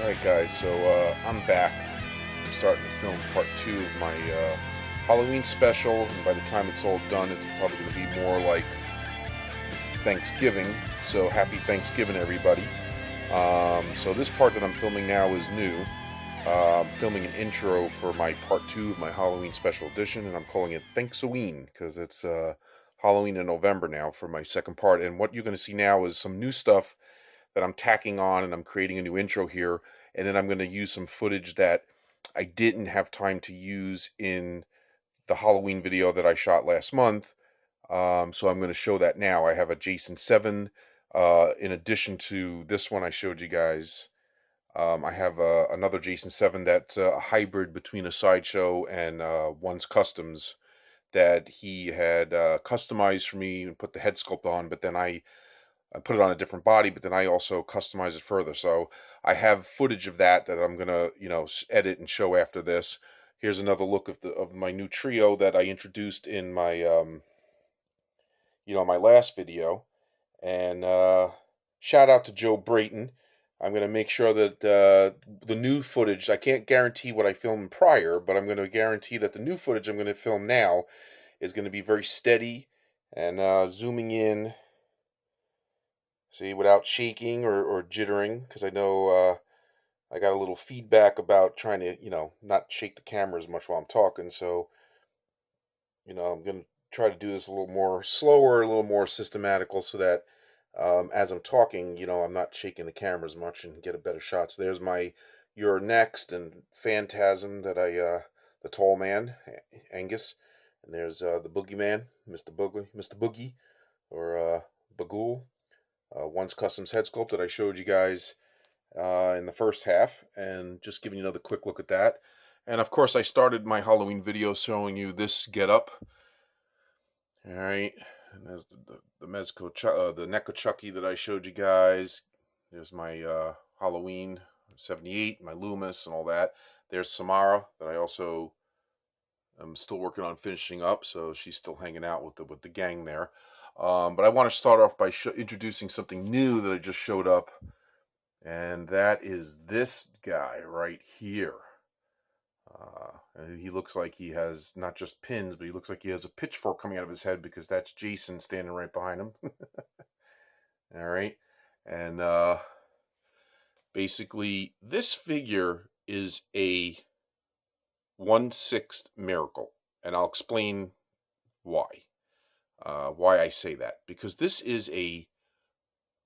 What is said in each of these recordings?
Alright guys, so I'm back. I'm starting to film part 2 of my Halloween special, and by the time it's all done, it's probably going to be more like Thanksgiving. So happy Thanksgiving, everybody. So this part that I'm filming now is new. I'm filming an intro for my part 2 of my Halloween special edition, and I'm calling it Thanksoween, because it's Halloween in November now for my second part. And what you're going to see now is some new stuff that I'm tacking on, and I'm creating a new intro here, and then I'm going to use some footage that I didn't have time to use in the Halloween video that I shot last month. So I'm going to show that now. I have a Jason 7 in addition to this one I showed you guys. I have another Jason 7 that's a hybrid between a Sideshow and One's Customs that he had customized for me and put the head sculpt on, but then I put it on a different body, but then I also customize it further. So I have footage of that I'm gonna, edit and show after this. Here's another look of my new trio that I introduced in my, my last video. And shout out to Joe Brayton. I'm gonna make sure that the new footage, I can't guarantee what I filmed prior, but I'm gonna guarantee that the new footage I'm gonna film now is gonna be very steady and zooming in. See, without shaking or jittering, because I know I got a little feedback about trying to, not shake the camera as much while I'm talking. So, I'm going to try to do this a little more slower, a little more systematical, so that as I'm talking, I'm not shaking the camera as much and get a better shot. So there's my You're Next and Phantasm that the tall man, Angus. And there's the Boogeyman, Mr. Boogie, or Bagul. One's Customs head sculpt that I showed you guys in the first half, and just giving you another quick look at that. And of course, I started my Halloween video showing you this getup. All right, and there's the Mezco the Neko Chucky that I showed you guys. There's my Halloween 78, my Loomis, and all that. There's Samara that I also am still working on finishing up, so she's still hanging out with the gang there. But I want to start off by introducing something new that I just showed up, and that is this guy right here. He looks like he has not just pins, but he looks like he has a pitchfork coming out of his head, because that's Jason standing right behind him. All right, and basically this figure is a 1/6 miracle, and I'll explain why. Why I say that, because this is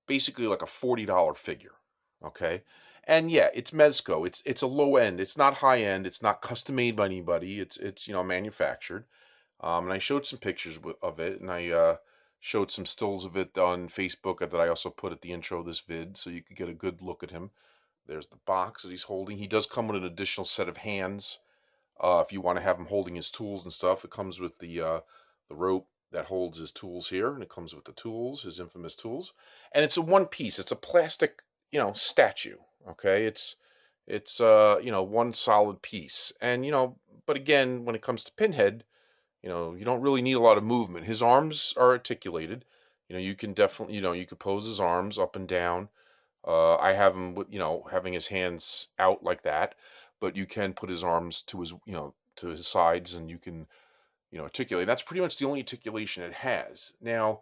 basically like a $40 figure, okay? And yeah, it's Mezco. It's a low end. It's not high end. It's not custom made by anybody. It's manufactured. And I showed some pictures of it, and I showed some stills of it on Facebook that I also put at the intro of this vid, so you could get a good look at him. There's the box that he's holding. He does come with an additional set of hands if you want to have him holding his tools and stuff. It comes with the rope that holds his tools here, and it comes with the tools, his infamous tools, and it's a one piece. It's a plastic, statue. Okay, it's one solid piece, and but again, when it comes to Pinhead, you don't really need a lot of movement. His arms are articulated. You can definitely, you could pose his arms up and down. I have him with, having his hands out like that, but you can put his arms to his, to his sides, and you can articulate. That's pretty much the only articulation it has. Now,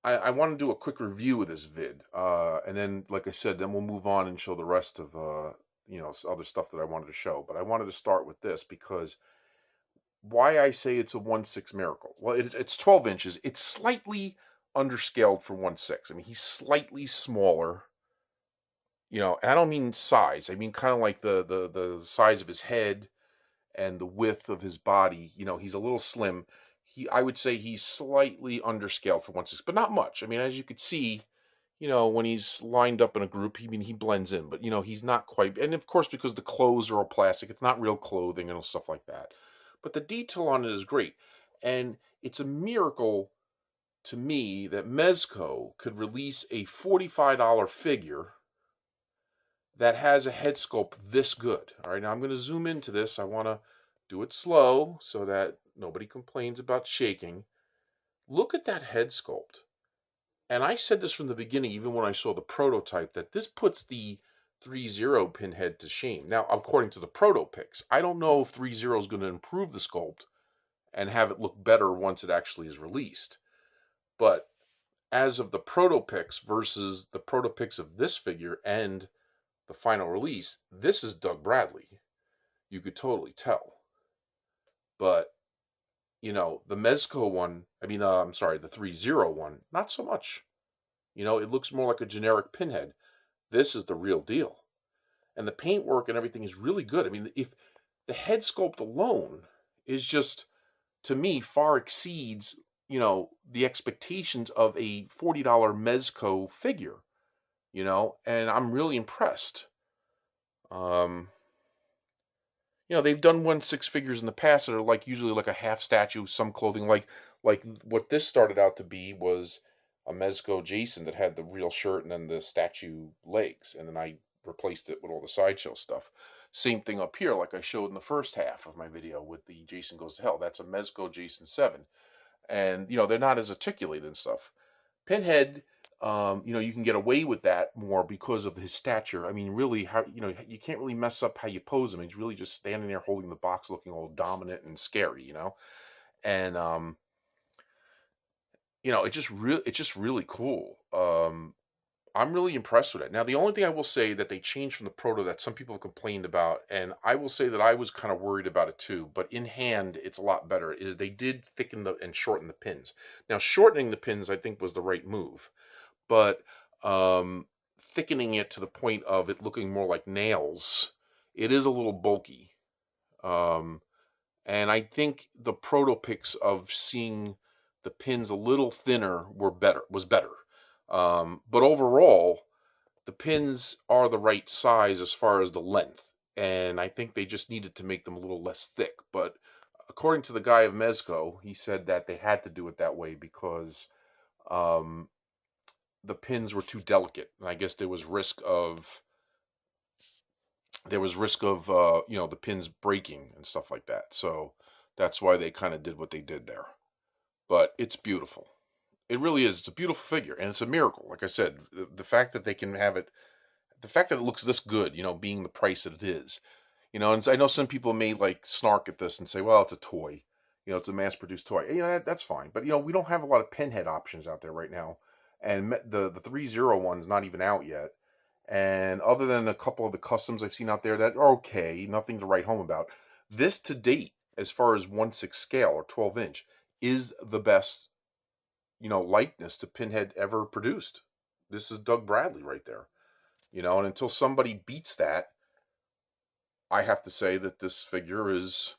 I want to do a quick review of this vid, and then, like I said, then we'll move on and show the rest of, other stuff that I wanted to show. But I wanted to start with this, because why I say it's a 1/6 miracle. Well, it's 12 inches. It's slightly underscaled for 1/6. I mean, he's slightly smaller. And I don't mean size. I mean kind of like the size of his head and the width of his body. He's a little slim. I would say he's slightly underscaled for 1/6, but not much. I mean, as you could see, when he's lined up in a group, he blends in, but he's not quite. And of course, because the clothes are all plastic, it's not real clothing and stuff like that. But the detail on it is great, and it's a miracle to me that Mezco could release a $45 figure that has a head sculpt this good. All right, now I'm going to zoom into this. I want to do it slow so that nobody complains about shaking. Look at that head sculpt. And I said this from the beginning, even when I saw the prototype, that this puts the 3.0 Pinhead to shame. Now, according to the proto pics, I don't know if 3.0 is going to improve the sculpt and have it look better once it actually is released. But as of the proto pics versus the proto pics of this figure and the final release, this is Doug Bradley. You could totally tell. But, the Mezco one, I'm sorry, the 3.0 one, not so much. It looks more like a generic Pinhead. This is the real deal. And the paintwork and everything is really good. If the head sculpt alone is just, to me, far exceeds, the expectations of a $40 Mezco figure, and I'm really impressed. They've done 1/6 figures in the past that are usually like a half statue, some clothing, like what this started out to be was a Mezco Jason that had the real shirt and then the statue legs, and then I replaced it with all the sideshow stuff. Same thing up here, like I showed in the first half of my video with the Jason Goes to Hell. That's a Mezco Jason 7. And, they're not as articulated and stuff. Pinhead, you can get away with that more because of his stature. Really, how you can't really mess up how you pose him. He's really just standing there holding the box, looking all dominant and scary, and it's just really cool. I'm really impressed with it. Now, the only thing I will say that they changed from the proto that some people have complained about, and I will say that I was kind of worried about it too, but in hand, it's a lot better, is they did thicken and shorten the pins. Now, shortening the pins, I think, was the right move, but thickening it to the point of it looking more like nails, it is a little bulky. And I think the proto pics of seeing the pins a little thinner was better. But overall, the pins are the right size as far as the length, and I think they just needed to make them a little less thick. But according to the guy of Mezco, he said that they had to do it that way because the pins were too delicate, and I guess there was risk of the pins breaking and stuff like that. So that's why they kind of did what they did there. But it's beautiful. It really is. It's a beautiful figure, and it's a miracle. Like I said, the fact that they can have it, the fact that it looks this good, being the price that it is, and I know some people may snark at this and say, well, it's a toy, it's a mass-produced toy. That's fine. But, we don't have a lot of Pinhead options out there right now, and the 3.0 one's not even out yet. And other than a couple of the customs I've seen out there that are okay, nothing to write home about, this to date, as far as 1/6 scale or 12-inch, is the best likeness to Pinhead ever produced. This is Doug Bradley right there. And until somebody beats that, I have to say that this figure is,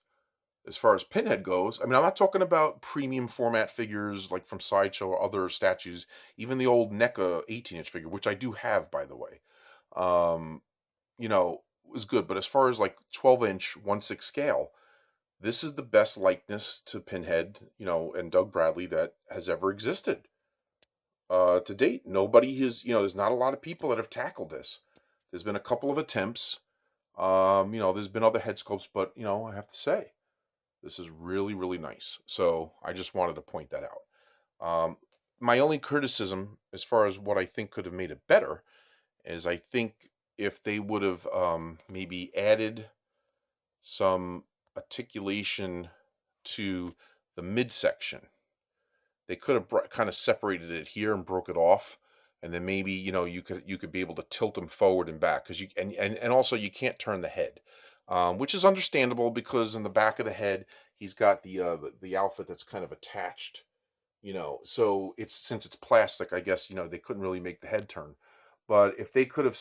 as far as Pinhead goes, I'm not talking about premium format figures like from Sideshow or other statues, even the old NECA 18-inch figure, which I do have, by the way, was good. But as far as 12-inch 1/6 scale, this is the best likeness to Pinhead, and Doug Bradley that has ever existed. To date, nobody has, there's not a lot of people that have tackled this. There's been a couple of attempts. There's been other head sculpts, but, I have to say, this is really, really nice. So I just wanted to point that out. My only criticism, as far as what I think could have made it better, is I think if they would have maybe added some articulation to the midsection, they could have kind of separated it here and broke it off, and then maybe you could be able to tilt them forward and back, because and also you can't turn the head, which is understandable because in the back of the head he's got the outfit that's kind of attached, so since it's plastic, I guess they couldn't really make the head turn. But if they could have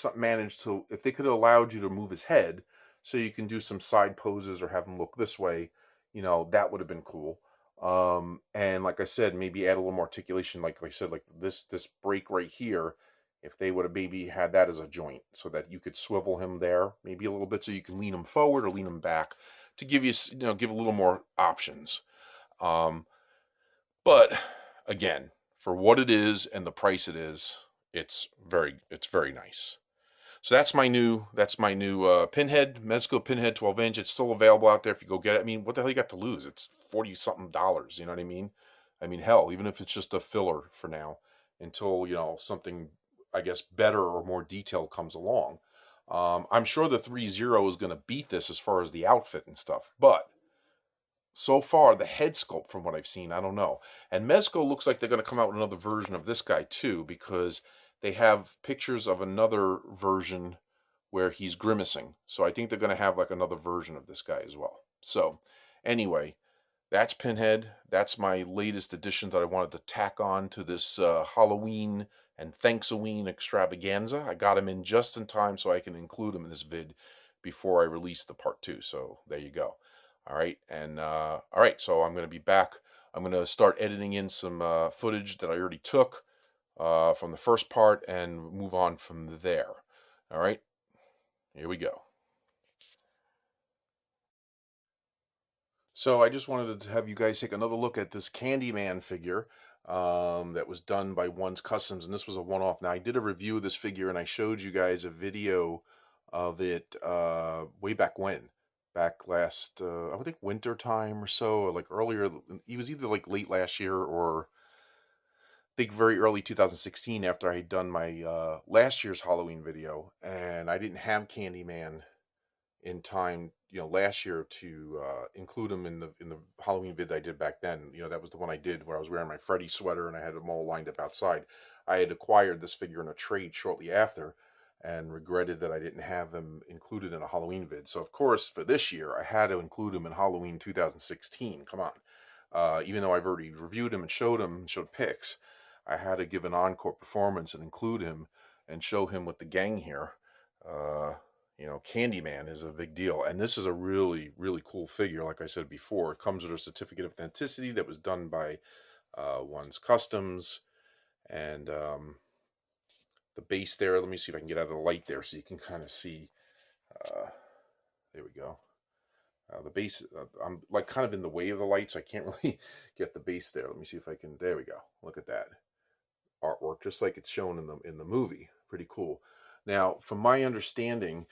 if they could have allowed you to move his head so you can do some side poses or have him look this way, that would have been cool. And like I said, maybe add a little more articulation, like I said, like this break right here, if they would have maybe had that as a joint so that you could swivel him there maybe a little bit so you can lean him forward or lean him back to give you, give a little more options. But again, for what it is and the price it is, it's very nice. So that's my new Pinhead, Mezco Pinhead 12-inch. It's still available out there if you go get it. What the hell you got to lose? It's $40-something, you know what I mean? Hell, even if it's just a filler for now, until, something, I guess, better or more detailed comes along. I'm sure the 3.0 is going to beat this as far as the outfit and stuff, but so far the head sculpt from what I've seen, I don't know. And Mezco looks like they're going to come out with another version of this guy too, because they have pictures of another version where he's grimacing. So I think they're going to have like another version of this guy as well. So anyway, that's Pinhead. That's my latest addition that I wanted to tack on to this Halloween and Thanksoween extravaganza. I got him in just in time so I can include him in this vid before I release the part 2. So there you go. All right, and all right, so I'm going to be back. I'm going to start editing in some footage that I already took from the first part and move on from there. All right, here we go. So I just wanted to have you guys take another look at this Candyman figure that was done by One's Customs, and this was a one-off. Now I did a review of this figure, and I showed you guys a video of it way back when, back last I think winter time or so, or like earlier. It was either like late last year or I think very early 2016 after I had done my last year's Halloween video, and I didn't have Candyman in time, last year to include him in the Halloween vid I did back then. That was the one I did where I was wearing my Freddy sweater and I had them all lined up outside. I had acquired this figure in a trade shortly after and regretted that I didn't have him included in a Halloween vid. So of course for this year I had to include him in Halloween 2016. Come on. Even though I've already reviewed him and showed pics, I had to give an encore performance and include him and show him with the gang here. Candyman is a big deal, and this is a really, really cool figure. Like I said before, it comes with a certificate of authenticity that was done by One's Customs, and the base there. Let me see if I can get out of the light there so you can kind of see. There we go. The base, I'm like kind of in the way of the light, so I can't really get the base there. Let me see if I can. There we go. Look at that artwork, just like it's shown in the movie. Pretty cool. Now, from my understanding,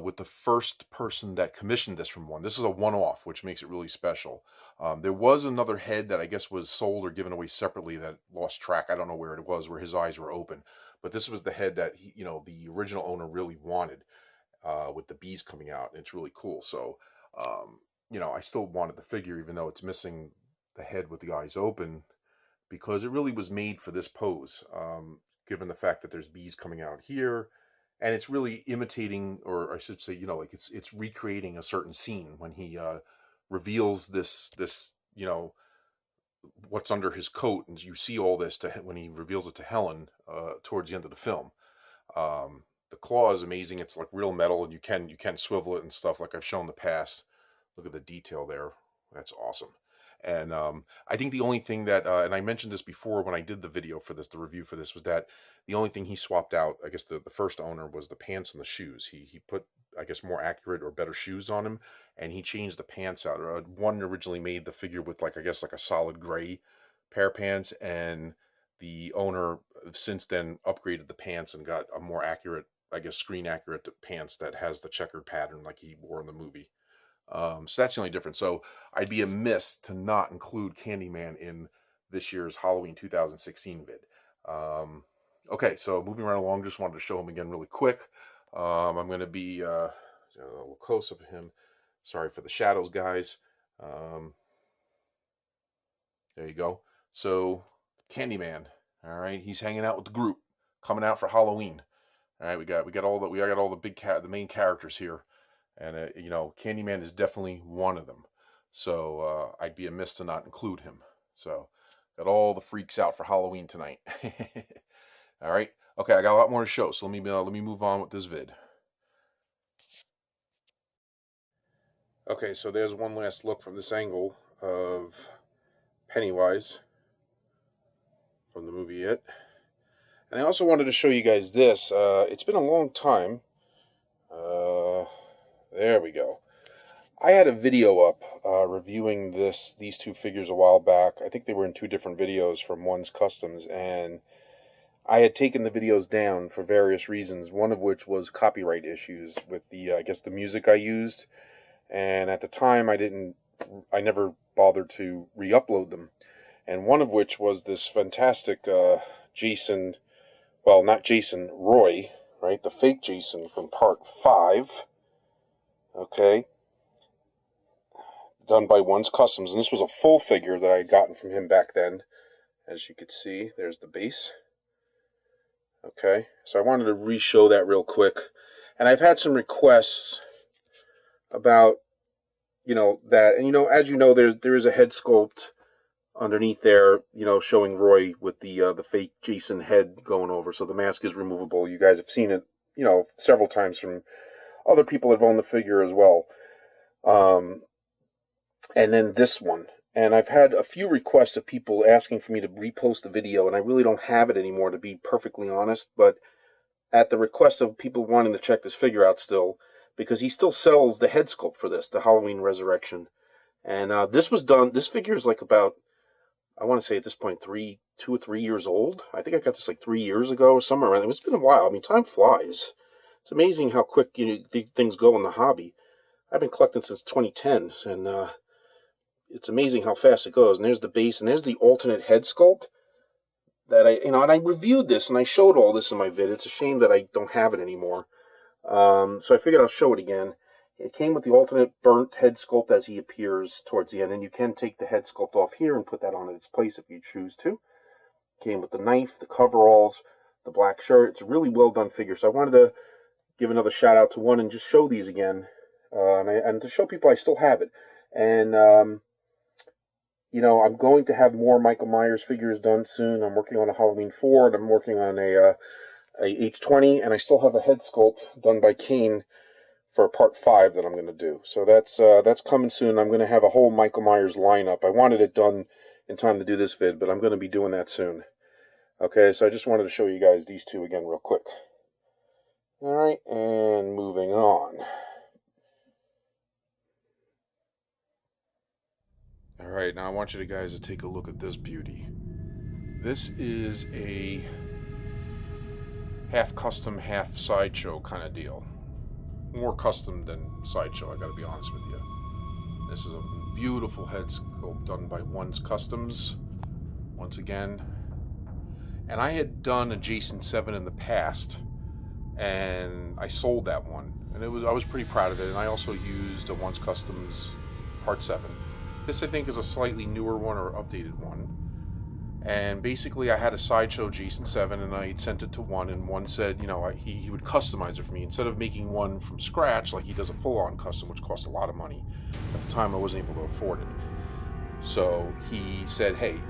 with the first person that commissioned this from One, this is a one-off, which makes it really special. There was another head that I guess was sold or given away separately that lost track. I don't know where it was, where his eyes were open. But this was the head that the original owner really wanted, with the bees coming out. And it's really cool. So, I still wanted the figure, even though it's missing the head with the eyes open, because it really was made for this pose, given the fact that there's bees coming out here, and it's really imitating, or I should say, like it's recreating a certain scene when he reveals this what's under his coat, and you see all this when he reveals it to Helen towards the end of the film. The claw is amazing. It's like real metal, and you can swivel it and stuff like I've shown in the past. Look at the detail there. That's awesome. And I think the only thing that, and I mentioned this before when I did the video for this, the review for this, was that the only thing he swapped out, I guess the first owner, was the pants and the shoes. He put, I guess, more accurate or better shoes on him, and he changed the pants out. One originally made the figure with like a solid gray pair of pants, and the owner since then upgraded the pants and got a more accurate, I guess, screen accurate pants that has the checkered pattern like he wore in the movie. So that's the only difference. So I'd be amiss to not include Candyman in this year's Halloween 2016 vid. Okay, so moving right along, just wanted to show him again really quick. I'm going to be a little close up of him. Sorry for the shadows, guys. There you go. So Candyman. All right, he's hanging out with the group, coming out for Halloween. All right, we got all the main characters here. And, Candyman is definitely one of them. So I'd be amiss to not include him. So got all the freaks out for Halloween tonight. All right. Okay, I got a lot more to show. So let me move on with this vid. Okay, so there's one last look from this angle of Pennywise from the movie It. And I also wanted to show you guys this. It's been a long time. There we go. I had a video up reviewing these two figures a while back. I think they were in two different videos from One's Customs, and I had taken the videos down for various reasons, one of which was copyright issues with the music I used, and at the time I never bothered to re-upload them, and one of which was this fantastic Roy, right? The fake Jason from part 5, okay? Done by One's Customs, and this was a full figure that I had gotten from him back then. As you can see, there's the base. Okay, so I wanted to re-show that real quick. And I've had some requests about, that. And, as you know, there is a head sculpt underneath there, showing Roy with the fake Jason head going over. So the mask is removable. You guys have seen it, several times from other people that have owned the figure as well. And then this one. And I've had a few requests of people asking for me to repost the video, and I really don't have it anymore, to be perfectly honest. But at the request of people wanting to check this figure out still, because he still sells the head sculpt for this, the Halloween Resurrection. And this was done, this figure is like about, I want to say at this point, 2 or 3 years old. I think I got this like 3 years ago or somewhere around. It's been a while. I mean, time flies. It's amazing how quick things go in the hobby. I've been collecting since 2010, and it's amazing how fast it goes. And there's the base, and there's the alternate head sculpt that and I reviewed this, and I showed all this in my vid. It's a shame that I don't have it anymore. So I figured I'll show it again. It came with the alternate burnt head sculpt as he appears towards the end, and you can take the head sculpt off here and put that on its place if you choose to. Came with the knife, the coveralls, the black shirt. It's a really well done figure, so I wanted to give another shout out to One and just show these again, and to show people I still have it. And I'm going to have more Michael Myers figures done soon. I'm working on a Halloween 4, and I'm working on a H20, and I still have a head sculpt done by Kane for part 5 that I'm going to do. So that's coming soon. I'm going to have a whole Michael Myers lineup. I wanted it done in time to do this vid, but I'm going to be doing that soon. Okay, so I just wanted to show you guys these two again real quick. Alright, and moving on. Alright, now I want you guys to take a look at this beauty. This is a half custom, half sideshow kind of deal. More custom than sideshow, I gotta be honest with you. This is a beautiful head sculpt done by One's Customs, once again. And I had done a Jason 7 in the past, and I sold that one. And I was pretty proud of it, and I also used a One's Customs Part 7. This, I think, is a slightly newer one or updated one. And basically, I had a sideshow Jason 7, and I sent it to One, and One said, he would customize it for me. Instead of making one from scratch, like he does a full-on custom, which costs a lot of money. At the time, I wasn't able to afford it. So he said, hey,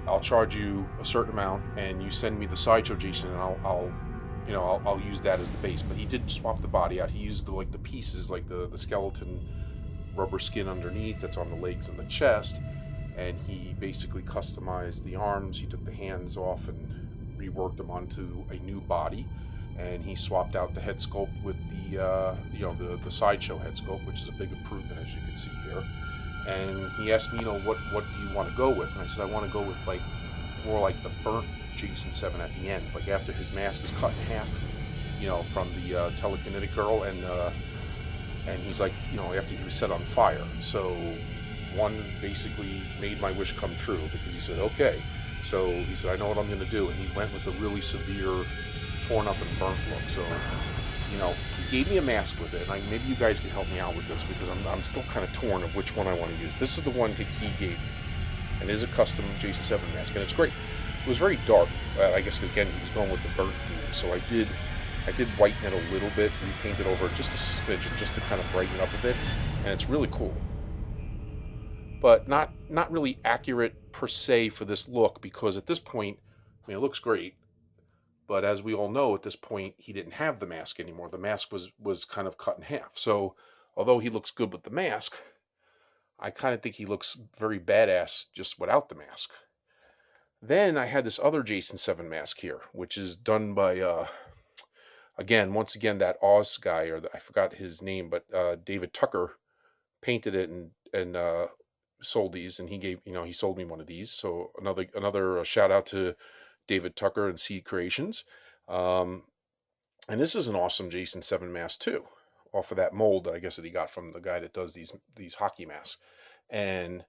I'll charge you a certain amount, and you send me the sideshow Jason, and I'll use that as the base. But he did swap the body out. He used the pieces, like the skeleton rubber skin underneath that's on the legs and the chest, and he basically customized the arms. He took the hands off and reworked them onto a new body, and he swapped out the head sculpt with the sideshow head sculpt, which is a big improvement, as you can see here. And he asked me, what do you want to go with? And I said, I want to go with more like the burnt Jason 7 at the end, like after his mask is cut in half, from the telekinetic girl, and he's like, after he was set on fire. So One basically made my wish come true, because he said, okay. So he said, I know what I'm going to do. And he went with the really severe, torn up and burnt look. So, he gave me a mask with it. And maybe you guys can help me out with this, because I'm still kind of torn of which one I want to use. This is the one that he gave me. And it is a custom Jason 7 mask, and it's great. It was very dark. I guess, again, he was going with the burnt theme. So I did whiten it a little bit, repaint it over just a smidgen, just to kind of brighten it up a bit, and it's really cool. But not really accurate per se for this look, because at this point, it looks great, but as we all know, at this point, he didn't have the mask anymore. The mask was kind of cut in half. So although he looks good with the mask, I kind of think he looks very badass just without the mask. Then I had this other Jason 7 mask here, which is done by once again, that Oz guy, I forgot his name, but David Tucker painted it and sold these, and he sold me one of these. So another shout out to David Tucker and Seed Creations. And this is an awesome Jason 7 mask too, off of that mold that I guess that he got from the guy that does these hockey masks. And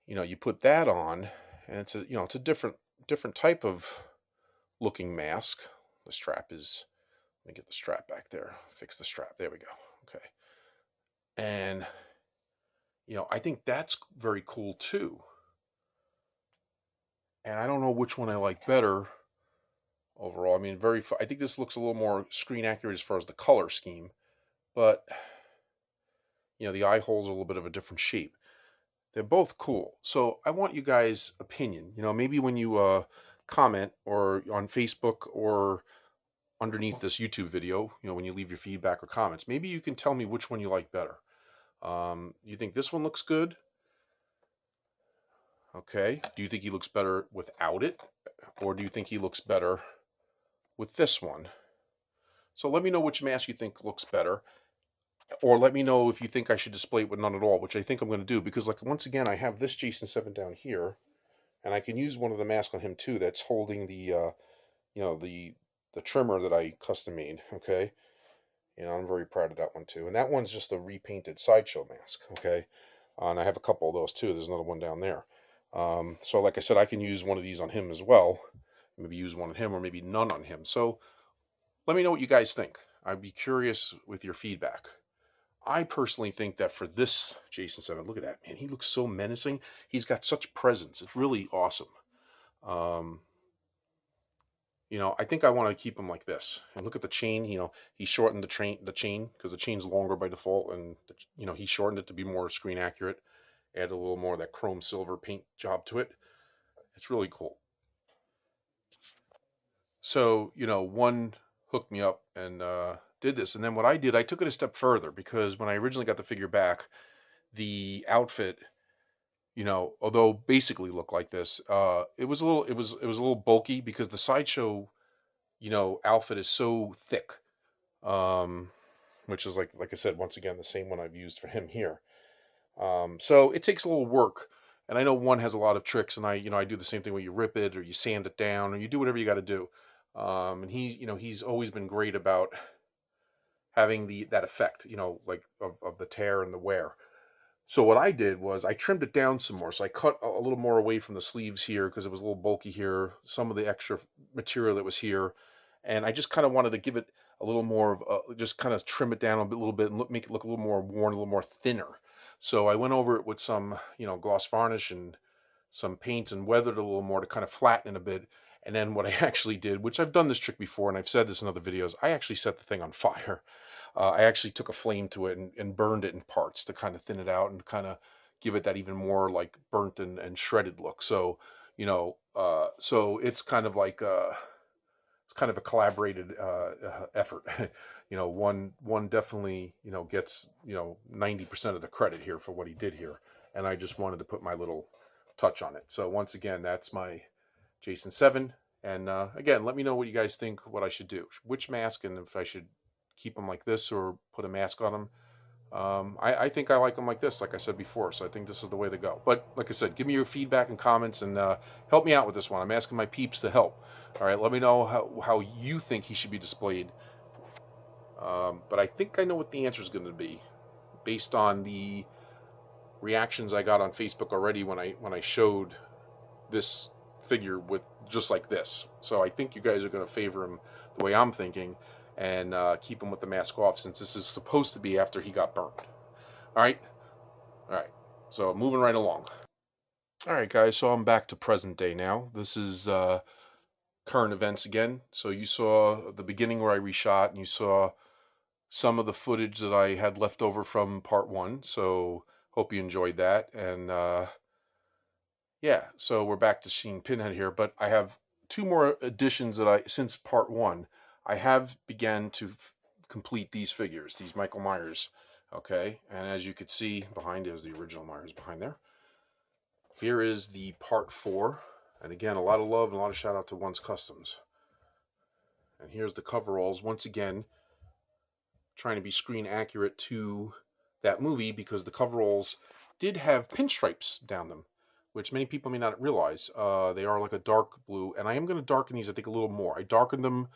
you put that on, and it's a different type of looking mask. The strap is me get the strap back there. Fix the strap. There we go. Okay. And, you know, I think that's very cool too. And I don't know which one I like better overall. I mean, I think this looks a little more screen accurate as far as the color scheme, but, you know, the eye holes are a little bit of a different shape. They're both cool. So I want you guys' opinion. You know, maybe when you comment or on Facebook or underneath this YouTube video, you know, when you leave your feedback or comments, maybe you can tell me which one you like better. You think this one looks good? Okay. Do you think he looks better without it? Or do you think he looks better with this one? So let me know which mask you think looks better. Or let me know if you think I should display it with none at all, which I think I'm going to do. Because, like, once again, I have this Jason 7 down here. And I can use one of the masks on him, too, that's holding the, you know, the trimmer that I custom made, okay? You know, I'm very proud of that one, too. And that one's just a repainted Sideshow mask, okay? And I have a couple of those, too. There's another one down there. So, like I said, I can use one of these on him as well. Maybe use one on him or maybe none on him. So, let me know what you guys think. I'd be curious with your feedback. I personally think that for this Jason 7, look at that, man. He looks so menacing. He's got such presence. It's really awesome. You know, I think I want to keep him like this. And look at the chain. You know, he shortened the chain because the chain's longer by default. And, you know, he shortened it to be more screen accurate. Add a little more of that chrome silver paint job to it. It's really cool. So, you know, one hooked me up and did this. And then what I did, I took it a step further because when I originally got the figure back, the outfit, you know, although basically looked like this, it was a little bulky because the Sideshow, you know, outfit is so thick, which is like I said, once again, the same one I've used for him here. So it takes a little work. And I know one has a lot of tricks, and I do the same thing where you rip it or you sand it down or you do whatever you got to do. And he's always been great about having that effect, you know, like of the tear and the wear. So what I did was I trimmed it down some more. So I cut a little more away from the sleeves here because it was a little bulky here, some of the extra material that was here. And I just kind of wanted to give it a little more of just kind of trim it down a little bit and make it look a little more worn, a little more thinner. So I went over it with some, you know, gloss varnish and some paint and weathered it a little more to kind of flatten it a bit. And then what I actually did, which I've done this trick before, and I've said this in other videos, I actually set the thing on fire. I actually took a flame to it and burned it in parts to kind of thin it out and kind of give it that even more like burnt and shredded look. So, you know, so it's kind of like it's kind of a collaborated effort. You know, one definitely, you know, gets, you know, 90% of the credit here for what he did here, and I just wanted to put my little touch on it. So once again, that's my Jason 7. And again, let me know what you guys think, what I should do, which mask, and if I should keep them like this or put a mask on them. I think I like them like this, like I said before, so I think this is the way to go. But like I said, give me your feedback and comments and help me out with this one. I'm asking my peeps to help. All right, let me know how you think he should be displayed. But I think I know what the answer is going to be based on the reactions I got on Facebook already when I showed this figure with just like this. So I think you guys are going to favor him the way I'm thinking and keep him with the mask off since this is supposed to be after he got burned. All right. So moving right along. All right, guys. So I'm back to present day now. This is current events again. So you saw the beginning where I reshot, and you saw some of the footage that I had left over from part 1. So hope you enjoyed that. And yeah, so we're back to seeing Pinhead here, but I have 2 more additions that since part 1, I have began to complete these figures, these Michael Myers, okay? And as you could see, behind is the original Myers behind there. Here is the part 4, and again, a lot of love and a lot of shout out to One's Customs. And here's the coveralls, once again, trying to be screen accurate to that movie because the coveralls did have pinstripes down them, which many people may not realize. They are like a dark blue, and I am going to darken these, I think, a little more. I darkened them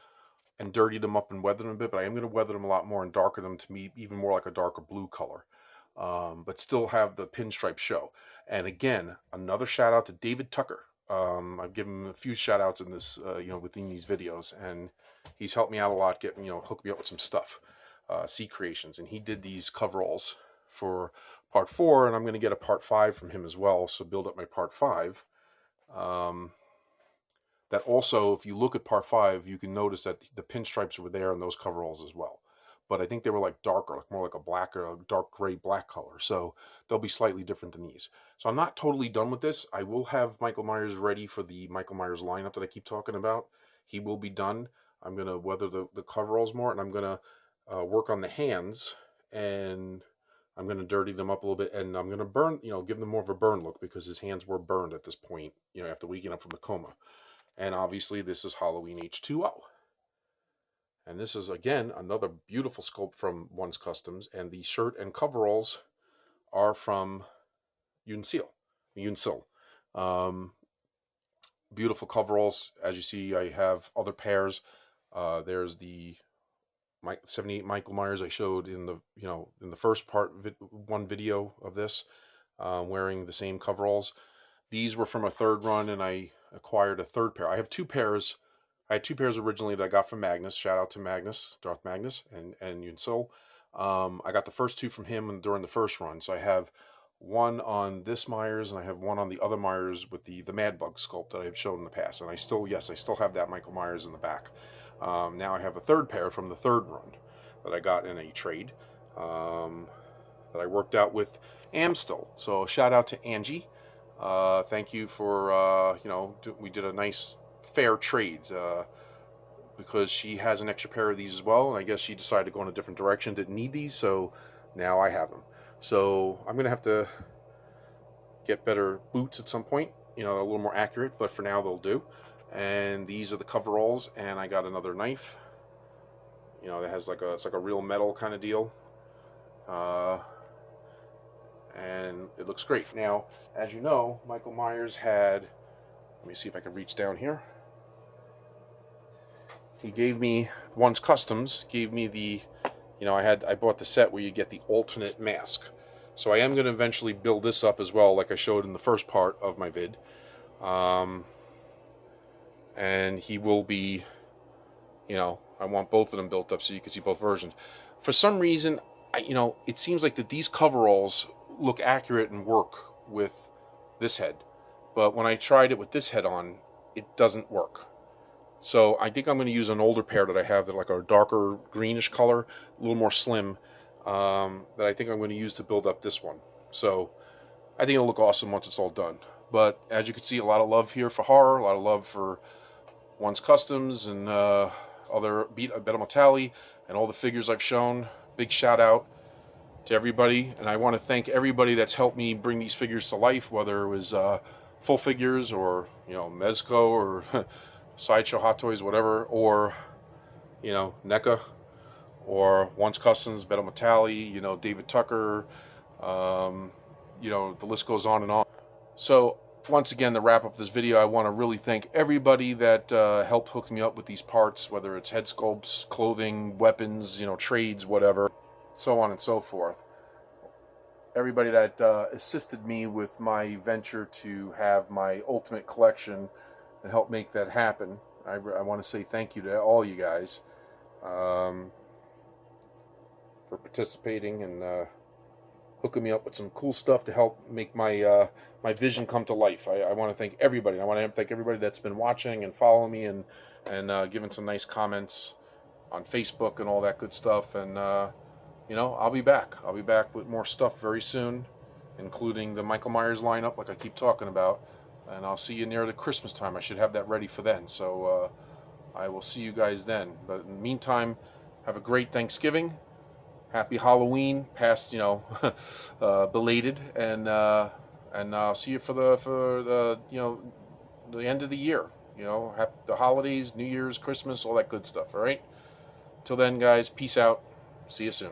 and dirtied them up and weathered them a bit, but I am going to weather them a lot more and darken them to be even more like a darker blue color, but still have the pinstripe show. And again, another shout out to David Tucker. I've given him a few shout outs in this, within these videos, and he's helped me out a lot, hook me up with some stuff, C Creations, and he did these coveralls for part 4, and I'm going to get a part 5 from him as well, so build up my part 5. That also, if you look at part 5, you can notice that the pinstripes were there in those coveralls as well. But I think they were like darker, like more like a black or a dark gray black color. So they'll be slightly different than these. So I'm not totally done with this. I will have Michael Myers ready for the Michael Myers lineup that I keep talking about. He will be done. I'm going to weather the coveralls more, and I'm going to work on the hands, and I'm going to dirty them up a little bit, and I'm going to burn, give them more of a burn look, because his hands were burned at this point, after waking up from the coma. And obviously this is Halloween H2O. And this is, again, another beautiful sculpt from One's Customs. And the shirt and coveralls are from Yunsil. Beautiful coveralls. As you see, I have other pairs. There's the 78 Michael Myers I showed in the, in the first part, one video of this, wearing the same coveralls. These were from a third run, and I acquired a third pair. I have 2 pairs. I had 2 pairs originally that I got from Magnus. Shout out to Magnus, Darth Magnus, and Yunsil. I got the first 2 from him during the first run. So I have one on this Myers, and I have one on the other Myers with the Mad Bug sculpt that I've shown in the past. And I still have that Michael Myers in the back. Now I have a third pair from the third run that I got in a trade that I worked out with Amstel. So shout out to Angie. Thank you for, we did a nice fair trade, because she has an extra pair of these as well, and I guess she decided to go in a different direction, didn't need these, so now I have them. So I'm going to have to get better boots at some point, a little more accurate, but for now they'll do. And these are the coveralls, and I got another knife, that has it's like a real metal kind of deal. And it looks great. Now, as you know, Michael Myers had, let me see if I can reach down here. He gave me, One's Customs gave me the, I bought the set where you get the alternate mask. So I am going to eventually build this up as well, like I showed in the first part of my vid. And he will be, I want both of them built up so you can see both versions. For some reason, it seems like that these coveralls look accurate and work with this head, but when I tried it with this head on, it doesn't work. So I think I'm going to use an older pair that I have that like a darker greenish color, a little more slim, that I think I'm going to use to build up this one. So I think it'll look awesome once it's all done. But as you can see, a lot of love here for horror, a lot of love for One's Customs and other Beat Tally and all the figures I've shown. Big shout out to everybody, and I want to thank everybody that's helped me bring these figures to life, whether it was full figures or Mezco or Sideshow Hot Toys, whatever, or NECA or One's Customs, Beto Matali, David Tucker, the list goes on and on. So once again, to wrap up this video, I want to really thank everybody that helped hook me up with these parts, whether it's head sculpts, clothing, weapons, trades, whatever, so on and so forth. Everybody that assisted me with my venture to have my ultimate collection and help make that happen. I want to say thank you to all you guys for participating and hooking me up with some cool stuff to help make my my vision come to life. I want to thank everybody. I want to thank everybody that's been watching and following me and giving some nice comments on Facebook and all that good stuff. And I'll be back. I'll be back with more stuff very soon, including the Michael Myers lineup, like I keep talking about. And I'll see you near the Christmas time. I should have that ready for then. So I will see you guys then. But in the meantime, have a great Thanksgiving. Happy Halloween, past belated, and I'll see you for the the end of the year. The holidays, New Year's, Christmas, all that good stuff. All right. Till then, guys, peace out. See you soon.